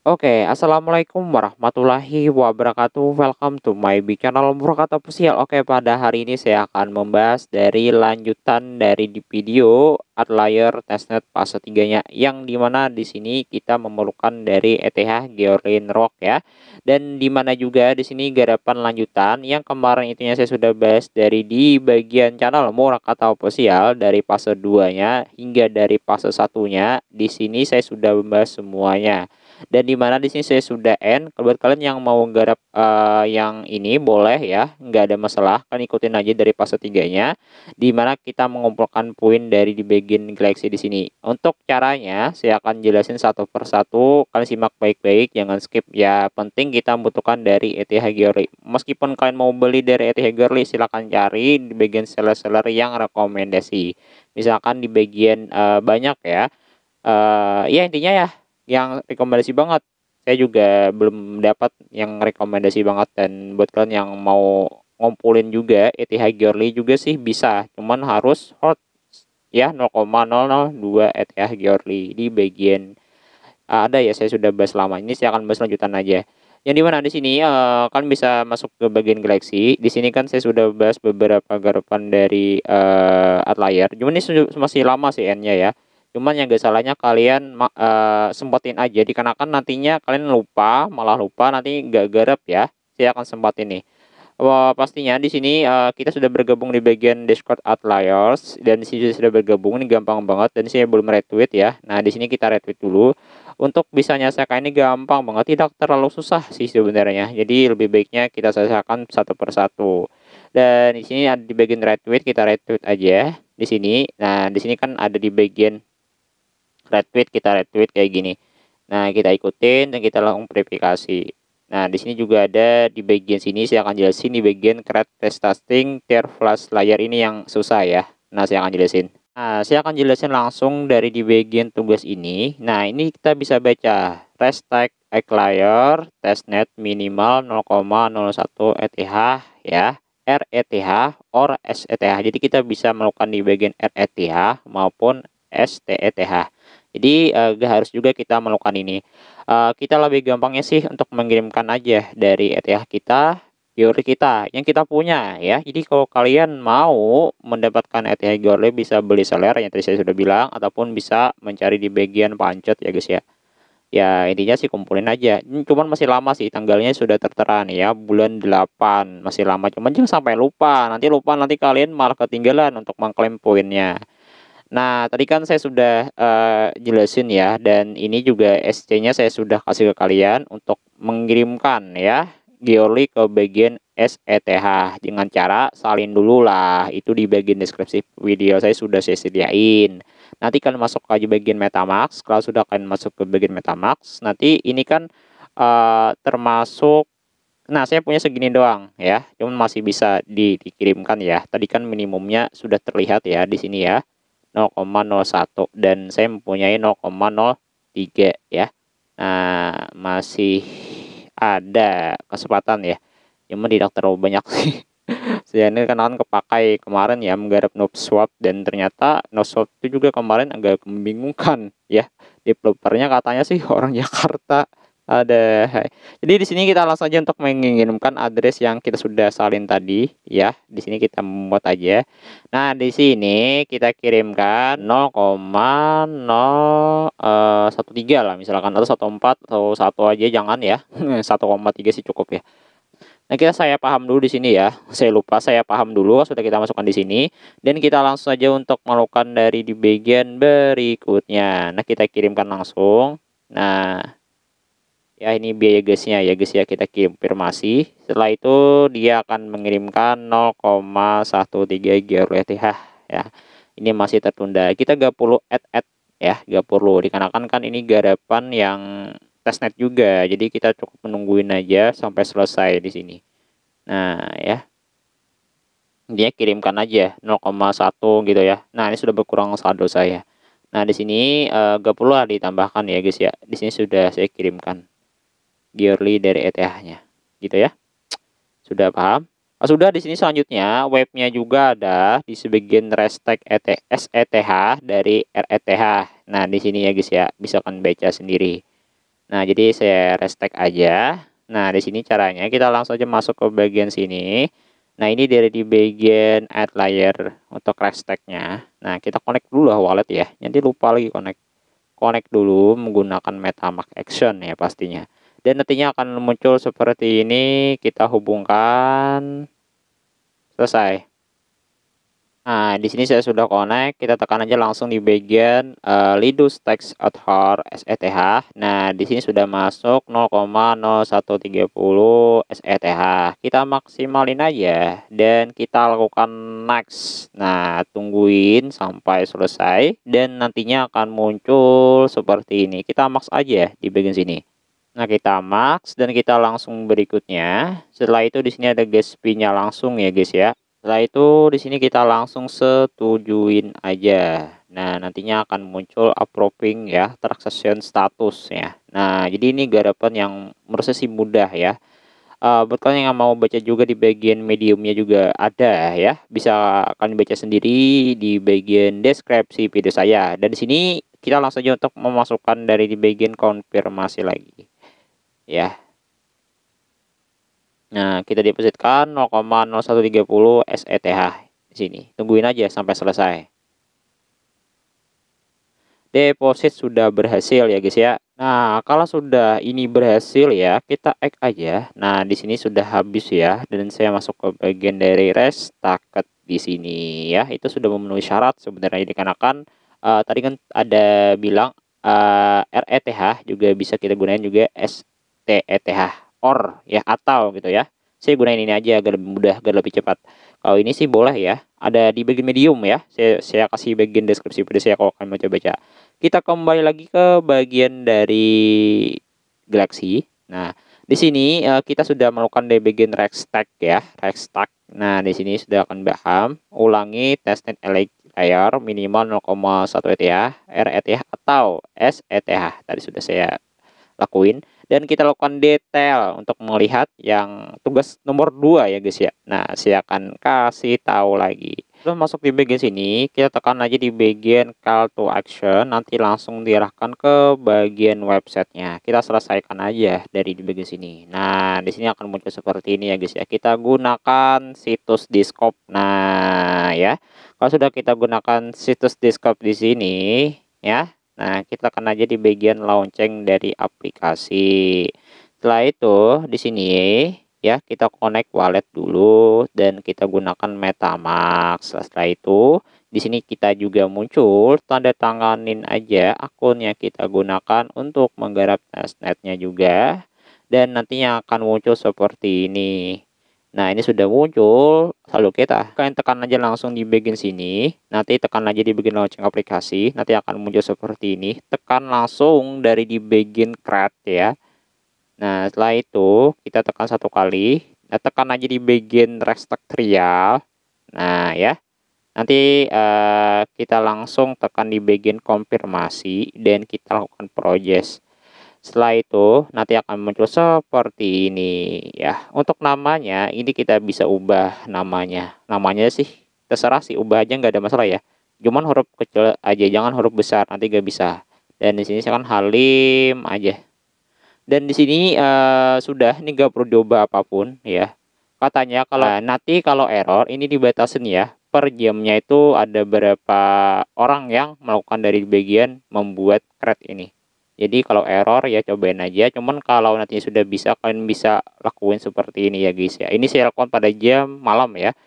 Oke, assalamualaikum warahmatullahi wabarakatuh. Welcome to my big channel Murakat Official. Oke, pada hari ini saya akan membahas dari lanjutan dari di video Outlier Testnet fase 3-nya, yang dimana di sini kita memerlukan dari ETH Geolin Rock ya, dan dimana juga di sini garapan lanjutan yang kemarin itunya saya sudah bahas dari di bagian channel Murakat Official dari fase 2-nya hingga dari fase 1-nya. Di sini saya sudah membahas semuanya. Dan di mana di sini saya sudah end. Buat kalian yang mau garap yang ini boleh ya, nggak ada masalah, kan ikutin aja dari fase 3-nya, di mana kita mengumpulkan poin dari di bagian galaksi di sini. Untuk caranya saya akan jelasin satu persatu, kalian simak baik-baik, jangan skip ya. Penting kita membutuhkan dari ETH Gearly. Meskipun kalian mau beli dari ETH Gearly, silahkan cari di bagian seller-seller yang rekomendasi. Misalkan di bagian banyak ya. Ya intinya ya yang rekomendasi banget, saya juga belum dapat yang rekomendasi banget. Dan buat kalian yang mau ngumpulin juga ETH Gearly juga sih bisa, cuman harus hot ya 0,002 ETH Gearly di bagian ada ya, saya sudah bahas lama, ini saya akan bahas lanjutan aja. Yang dimana di sini kalian bisa masuk ke bagian galaksi. Di sini kan saya sudah bahas beberapa garapan dari Outlier. Cuman ini masih lama sih N-nya ya. Cuman yang gak salahnya kalian sempetin aja, dikarenakan nantinya kalian lupa, malah lupa nanti gak garap ya. Saya akan sempatin nih. Wah, pastinya di sini kita sudah bergabung di bagian Discord Outliers, dan di sini sudah bergabung, ini gampang banget, dan saya belum retweet ya. Nah, di sini kita retweet dulu. Untuk bisa nyelesaikan ini gampang banget, tidak terlalu susah sih sebenarnya. Jadi lebih baiknya kita selesaikan satu persatu. Dan di sini ada di bagian retweet, kita retweet aja di sini. Nah, di sini kan ada di bagian retweet, kita retweet kayak gini. Nah, kita ikutin dan kita langsung verifikasi. Nah, di sini juga ada di bagian sini saya akan jelasin di bagian create test testing tier flash layar ini yang susah ya. Nah, saya akan jelasin. Nah, saya akan jelasin langsung dari di bagian tugas ini. Nah, ini kita bisa baca Restart Layer testnet minimal 0,01 ETH ya. RETH or SETH. Jadi kita bisa melakukan di bagian RETH maupun STETH. Jadi gak harus juga kita melakukan ini. Kita lebih gampangnya sih untuk mengirimkan aja dari ETH kita, Gearly kita yang kita punya ya. Jadi kalau kalian mau mendapatkan ETH Gearly, bisa beli seller yang tadi saya sudah bilang, ataupun bisa mencari di bagian pancet ya guys ya. Ya intinya sih kumpulin aja. Cuman masih lama sih, tanggalnya sudah tertera nih ya, bulan 8 masih lama. Cuman jangan sampai lupa. Nanti kalian malah ketinggalan untuk mengklaim poinnya. Nah, tadi kan saya sudah jelasin ya, dan ini juga SC-nya saya sudah kasih ke kalian untuk mengirimkan ya Gearly ke bagian SETH dengan cara salin dulu lah. Itu di bagian deskripsi video saya sudah saya sediain. Nanti kalian masuk aja bagian MetaMask. Kalau sudah kalian masuk ke bagian MetaMask, nanti ini kan termasuk. Nah, saya punya segini doang ya, cuman masih bisa dikirimkan ya. Tadi kan minimumnya sudah terlihat ya di sini ya. 0,01 dan saya mempunyai 0,03 ya. Nah, masih ada kesempatan ya. Cuma tidak terlalu banyak sih. Saya ini kan kepakai kemarin ya menggarap noob swap, dan ternyata noob swap itu juga kemarin agak membingungkan ya. Developernya katanya sih orang Jakarta. Ada. Jadi di sini kita langsung aja untuk mengirimkan address yang kita sudah salin tadi ya. Di sini kita membuat aja. Nah, di sini kita kirimkan 0,013 lah misalkan, atau 14 atau 1 aja jangan ya. 1,3 sih cukup ya. Nah, saya paham dulu di sini ya. Saya lupa, saya paham dulu sudah kita masukkan di sini, dan kita langsung saja untuk melakukan dari di bagian berikutnya. Nah, kita kirimkan langsung. Nah, ya ini biaya gasnya ya guys ya, kita konfirmasi. Setelah itu dia akan mengirimkan 0,13 GRT ya. Ini masih tertunda, kita gak perlu add ya, gak perlu, dikarenakan kan ini garapan yang testnet juga, jadi kita cukup menungguin aja sampai selesai di sini. Nah ya, dia kirimkan aja 0,1 gitu ya. Nah, ini sudah berkurang saldo saya. Nah, di sini gak perlu ditambahkan ya guys ya, di sini sudah saya kirimkan Gearly dari ETH-nya gitu ya. Sudah paham? Oh, sudah. Di sini selanjutnya webnya juga ada di sebagian Restart SETH dari RETH. Nah, di sini ya guys ya, bisa kan baca sendiri. Nah, jadi saya restart aja. Nah, di sini caranya kita langsung aja masuk ke bagian sini. Nah, ini dari di bagian add layer untuk restart-nya. Nah, kita connect dulu lah wallet ya. Nanti lupa lagi connect. Connect dulu menggunakan MetaMask Action ya pastinya. Dan nantinya akan muncul seperti ini. Kita hubungkan. Selesai. Nah, di sini saya sudah connect, kita tekan aja langsung di bagian Lidus Text Author SETH. Nah, di sini sudah masuk 0,0130 SETH. Kita maksimalin aja dan kita lakukan next. Nah, tungguin sampai selesai dan nantinya akan muncul seperti ini. Kita max aja di bagian sini. Nah, kita max dan kita langsung berikutnya. Setelah itu di sini ada gas fee-nya langsung ya, guys ya. Setelah itu di sini kita langsung setujuin aja. Nah, nantinya akan muncul approving ya, transaction status ya. Nah, jadi ini garapan yang menurut saya sih mudah ya. Buat kalian yang mau baca juga di bagian mediumnya juga ada ya. Bisa kalian baca sendiri di bagian deskripsi video saya. Dan di sini kita langsung aja untuk memasukkan dari di bagian konfirmasi lagi ya. Nah, kita depositkan 0,0130 SETH di sini. Tungguin aja sampai selesai. Deposit sudah berhasil ya guys ya. Nah, kalau sudah ini berhasil ya, kita X aja. Nah, di sini sudah habis ya dan saya masuk ke bagian dari restart di sini ya. Itu sudah memenuhi syarat sebenarnya dikarenakan tadi kan ada bilang RETH juga bisa kita gunain juga STETH or ya atau gitu ya. Saya gunain ini aja agar lebih mudah, agar lebih cepat. Kalau ini sih boleh ya. Ada di bagian medium ya. Saya kasih bagian deskripsi pada saya kalau kalian mau coba baca. Kita kembali lagi ke bagian dari Galaxy. Nah, di sini kita sudah melakukan di bagian restart ya, restart. Nah, di sini sudah akan paham. Ulangi testnet layer minimal 0,1 ETH, RETH atau SETH. Tadi sudah saya lakuin dan kita lakukan detail untuk melihat yang tugas nomor 2 ya guys ya. Nah, saya akan kasih tahu lagi. Lalu masuk di bagian sini, kita tekan aja di bagian call to action, nanti langsung diarahkan ke bagian websitenya. Kita selesaikan aja dari di bagian sini. Nah, di sini akan muncul seperti ini ya guys ya. Kita gunakan situs Discord. Nah, ya. Kalau sudah kita gunakan situs Discord di sini, ya. Nah, kita akan aja di bagian launching dari aplikasi. Setelah itu, di sini ya kita connect wallet dulu dan kita gunakan MetaMask. Setelah itu di sini kita juga muncul tanda tanganin aja akun yang kita gunakan untuk menggarap testnetnya juga dan nantinya akan muncul seperti ini. Nah, ini sudah muncul, lalu kita kalian tekan aja langsung di bagian sini, nanti tekan aja di bagian launching aplikasi, nanti akan muncul seperti ini, tekan langsung dari di bagian create ya. Nah, setelah itu kita tekan satu kali. Nah, tekan aja di bagian restart trial. Nah, ya. Nanti kita langsung tekan di bagian konfirmasi dan kita lakukan progress. Setelah itu nanti akan muncul seperti ini ya. Untuk namanya ini kita bisa ubah namanya. Namanya sih terserah sih, ubah aja nggak ada masalah ya. Cuman huruf kecil aja, jangan huruf besar nanti nggak bisa. Dan di sini saya kan Halim aja. Dan di sini sudah ini nggak perlu diubah apapun ya. Katanya kalau nanti kalau error ini dibatasin ya. Per jamnya itu ada berapa orang yang melakukan dari bagian membuat thread ini. Jadi kalau error ya cobain aja. Cuman kalau nanti sudah bisa kalian bisa lakuin seperti ini ya guys ya. Ini saya lakukan pada jam malam ya.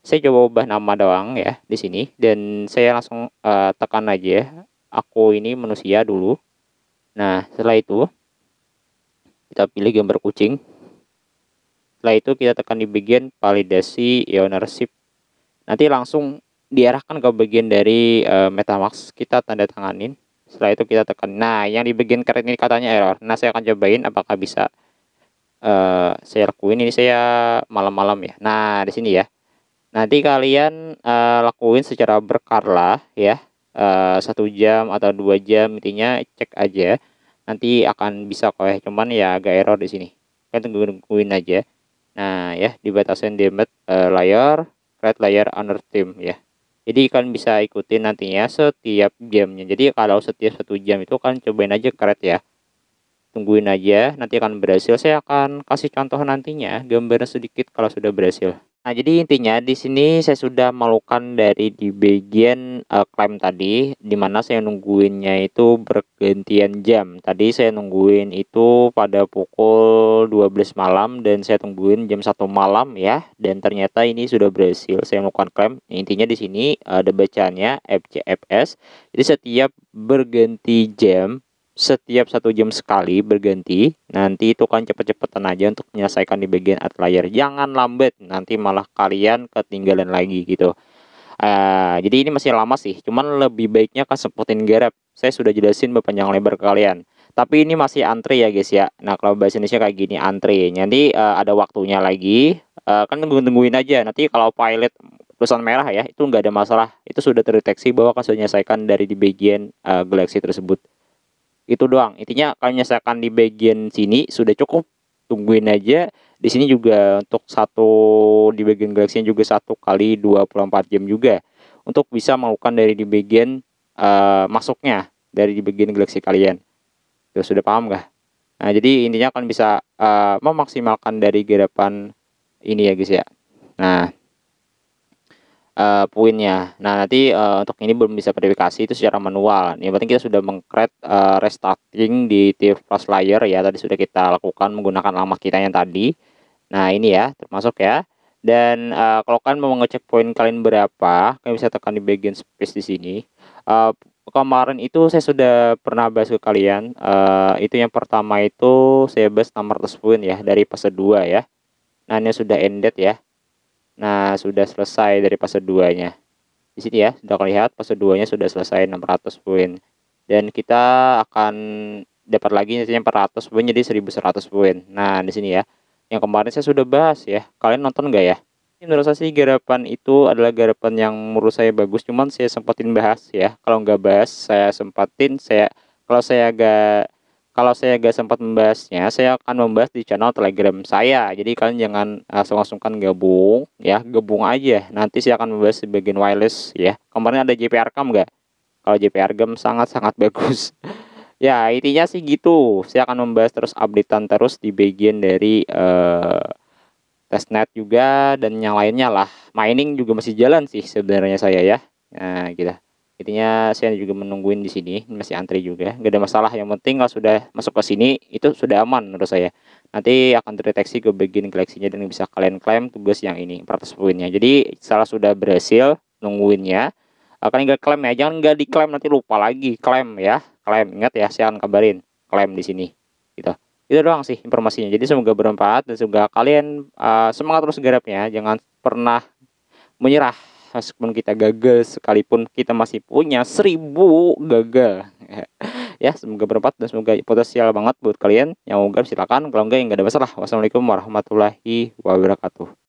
Saya coba ubah nama doang ya di sini dan saya langsung tekan aja. Aku ini manusia dulu. Nah setelah itu kita pilih gambar kucing. Setelah itu kita tekan di bagian validasi ownership. Nanti langsung diarahkan ke bagian dari MetaMask. Kita tanda tanganin. Setelah itu kita tekan. Nah, yang di bagian keren ini katanya error. Nah, saya akan cobain apakah bisa saya lakuin. Ini saya malam-malam ya. Nah, di sini ya. Nanti kalian lakuin secara berkala ya. 1 jam atau 2 jam intinya cek aja. Nanti akan bisa kok ya. Cuman ya agak error di sini. Kalian tungguin aja. Nah, ya dibatasin limit layer, create layer under team ya. Jadi kalian bisa ikutin nantinya setiap jamnya. Jadi kalau setiap 1 jam itu kalian cobain aja create ya. tungguin aja, nanti akan berhasil. Saya akan kasih contoh nantinya, gambaran sedikit kalau sudah berhasil. Nah, jadi intinya di sini saya sudah melakukan dari di bagian klaim tadi, di mana saya nungguinnya itu bergantian jam. Tadi saya nungguin itu pada pukul 12 malam dan saya tungguin jam 1 malam ya. Dan ternyata ini sudah berhasil saya melakukan klaim. Intinya di sini ada bacaannya FCFS. Jadi setiap berganti jam, setiap 1 jam sekali berganti, nanti itu kan cepet-cepetan aja untuk menyelesaikan di bagian outlier, jangan lambat, nanti malah kalian ketinggalan lagi gitu. Jadi ini masih lama sih, cuman lebih baiknya kan sempetin garap. Saya sudah jelasin berpanjang lebar ke kalian, tapi ini masih antri ya guys ya. Nah kalau bahasa Indonesia kayak gini, antri, nanti ada waktunya lagi. Kan tungguin aja, nanti kalau pilot tulisan merah ya, itu nggak ada masalah, itu sudah terdeteksi bahwa akan menyelesaikan dari di bagian galaksi tersebut. Itu doang, intinya kalau misalkan di bagian sini sudah cukup, tungguin aja. Di sini juga untuk di bagian galaksi juga 1 kali 24 jam juga untuk bisa melakukan dari di bagian masuknya dari di bagian galaksi kalian. Tuh, sudah paham nggak? Nah jadi intinya kan bisa memaksimalkan dari garapan ini ya guys ya. Nah poinnya. Nah, nanti untuk ini belum bisa verifikasi itu secara manual. Yang penting kita sudah meng-create restarting di tier plus layer ya. Tadi sudah kita lakukan menggunakan alamat kita yang tadi. Nah, ini ya, termasuk ya. Dan kalau kalian mau ngecek poin kalian berapa, kalian bisa tekan di bagian space di sini. Kemarin itu saya sudah pernah bahas ke kalian. Itu yang pertama itu saya bahas 600 poin ya dari fase 2 ya. Nah, ini sudah ended ya. Nah, sudah selesai dari fase 2-nya. Di sini ya, sudah terlihat fase 2-nya sudah selesai 600 poin. Dan kita akan dapat lagi nantinya 400 poin jadi 1100 poin. Nah, di sini ya. Yang kemarin saya sudah bahas ya. Kalian nonton nggak ya? Menurut saya sih garapan itu adalah garapan yang menurut saya bagus, cuman saya sempatin bahas ya. Kalau nggak bahas, saya sempatin kalau saya gak sempat membahasnya, saya akan membahas di channel Telegram saya. Jadi kalian jangan langsung kan gabung ya, gabung aja. Nanti saya akan membahas di bagian wireless ya. Kemarin ada JPR Cam nggak? Kalau JPR Cam sangat-sangat bagus. Ya intinya sih gitu. Saya akan membahas terus updatean terus di bagian dari testnet juga dan yang lainnya lah. Mining juga masih jalan sih sebenarnya saya ya. Nah gitu. Intinya saya juga menungguin di sini, masih antri juga, nggak ada masalah. Yang penting kalau sudah masuk ke sini itu sudah aman menurut saya. Nanti akan terdeteksi ke bagian galaksinya dan bisa kalian klaim tugas yang ini 400 poinnya. Jadi salah sudah berhasil nungguinnya, akan nggak klaim ya, jangan nggak diklaim nanti lupa lagi klaim ya, klaim ingat ya, saya akan kabarin klaim di sini. Gitu. Itu doang sih informasinya. Jadi semoga bermanfaat dan semoga kalian semangat terus garapnya, jangan pernah menyerah. Meskipun kita gagal sekalipun, kita masih punya 1000 gagal. Ya semoga bermanfaat dan semoga potensial banget buat kalian. Yang mau silakan, kalau enggak ya enggak ada masalah. Wassalamualaikum warahmatullahi wabarakatuh.